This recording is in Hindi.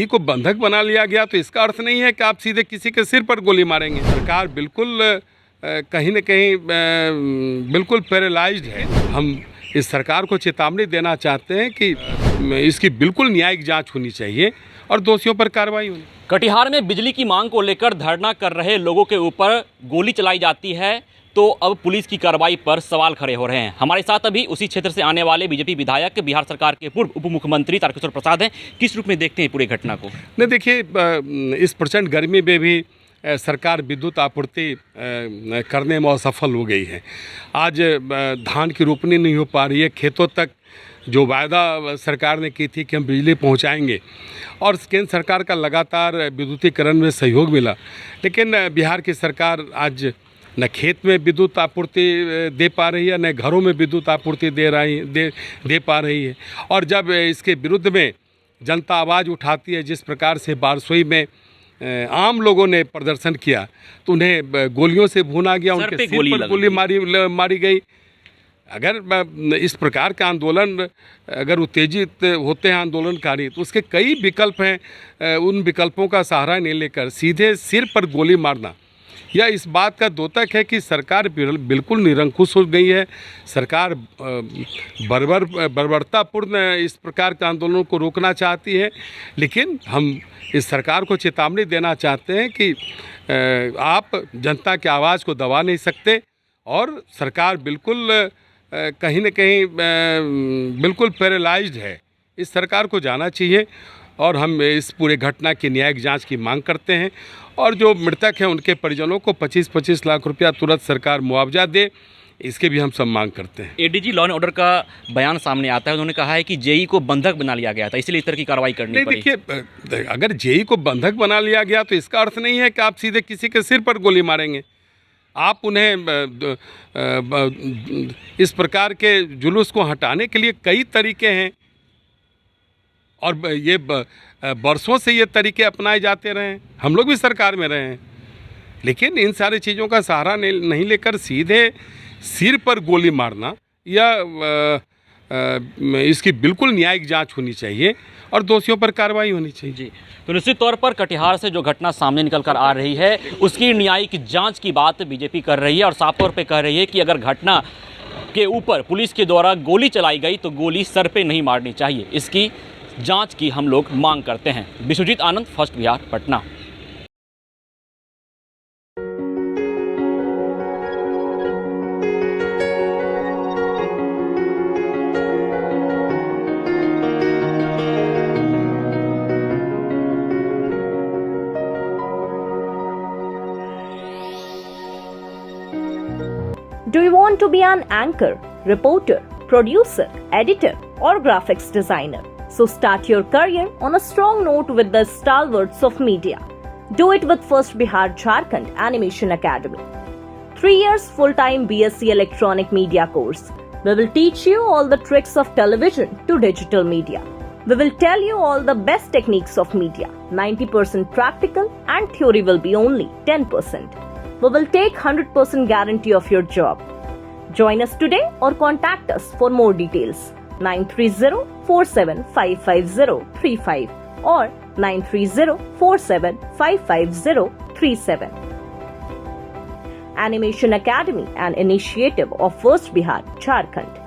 को बंधक बना लिया गया तो इसका अर्थ नहीं है कि आप सीधे किसी के सिर पर गोली मारेंगे। सरकार बिल्कुल कहीं न कहीं बिल्कुल पैरालाइज्ड है। हम इस सरकार को चेतावनी देना चाहते हैं कि इसकी बिल्कुल न्यायिक जांच होनी चाहिए और दोषियों पर कार्रवाई होनी। कटिहार में बिजली की मांग को लेकर धरना कर रहे लोगों के ऊपर गोली चलाई जाती है तो अब पुलिस की कार्रवाई पर सवाल खड़े हो रहे हैं। हमारे साथ अभी उसी क्षेत्र से आने वाले बीजेपी विधायक, बिहार सरकार के पूर्व उप मुख्यमंत्री तारकिशोर प्रसाद हैं। किस रूप में देखते हैं पूरी घटना को? नहीं, देखिए, इस प्रचंड गर्मी में भी सरकार विद्युत आपूर्ति करने में असफल हो गई है। आज धान की रोपनी नहीं हो पा रही है। खेतों तक जो वायदा सरकार ने की थी कि हम बिजली पहुंचाएंगे और केंद्र सरकार का लगातार विद्युतीकरण में सहयोग मिला, लेकिन बिहार की सरकार आज न खेत में विद्युत आपूर्ति दे पा रही है, न घरों में विद्युत आपूर्ति दे पा रही है। और जब इसके विरुद्ध में जनता आवाज़ उठाती है, जिस प्रकार से बारसोई में आम लोगों ने प्रदर्शन किया तो उन्हें गोलियों से भूना गया, उनके सिर पर गोली मारी गई। अगर इस प्रकार का आंदोलन अगर उत्तेजित होते हैं आंदोलनकारी तो उसके कई विकल्प हैं। उन विकल्पों का सहारा नहीं लेकर सीधे सिर पर गोली मारना यह इस बात का द्योतक है कि सरकार बिल्कुल निरंकुश हो गई है। सरकार बर्बरतापूर्ण इस प्रकार के आंदोलनों को रोकना चाहती है, लेकिन हम इस सरकार को चेतावनी देना चाहते हैं कि आप जनता की आवाज़ को दबा नहीं सकते और सरकार बिल्कुल कहीं न कहीं बिल्कुल पैरालाइज्ड है। इस सरकार को जाना चाहिए और हम इस पूरे घटना की न्यायिक जांच की मांग करते हैं और जो मृतक हैं उनके परिजनों को 25-25 लाख रुपया तुरंत सरकार मुआवजा दे, इसके भी हम सब मांग करते हैं। एडीजी लॉ एंड ऑर्डर का बयान सामने आता है। उन्होंने कहा है कि जेई को बंधक बना लिया गया था, इसलिए इस तरह की कार्रवाई करनी पड़ी। देखिए, अगर जेई को बंधक बना लिया गया तो इसका अर्थ नहीं है कि आप सीधे किसी के सिर पर गोली मारेंगे। आप उन्हें इस प्रकार के जुलूस को हटाने के लिए कई तरीके हैं और ये बरसों से ये तरीके अपनाए जाते रहे हैं। हम लोग भी सरकार में रहे हैं, लेकिन इन सारी चीज़ों का सहारा नहीं लेकर सीधे सिर पर गोली मारना या इसकी बिल्कुल न्यायिक जांच होनी चाहिए और दोषियों पर कार्रवाई होनी चाहिए। जी, तो निश्चित तौर पर कटिहार से जो घटना सामने निकल कर आ रही है उसकी न्यायिक जांच की बात बीजेपी कर रही है और साफ तौर पे कह रही है कि अगर घटना के ऊपर पुलिस के द्वारा गोली चलाई गई तो गोली सर पे नहीं मारनी चाहिए। इसकी जांच की हम लोग मांग करते हैं। Vishwajeet Anand, first Bihar, Patna. Do you want to be an anchor, reporter, producer, editor, or graphics designer? So start your career on a strong note with the stalwarts of media. Do it with First Bihar Jharkhand Animation Academy. 3 years full-time BSc Electronic Media course. We will teach you all the tricks of television to digital media. We will tell you all the best techniques of media. 90% practical and theory will be only 10%. We will take 100% guarantee of your job. Join us today or contact us for more details. 930-47-55035 or 930-47-55037. Animation Academy, an initiative of First Bihar Jharkhand.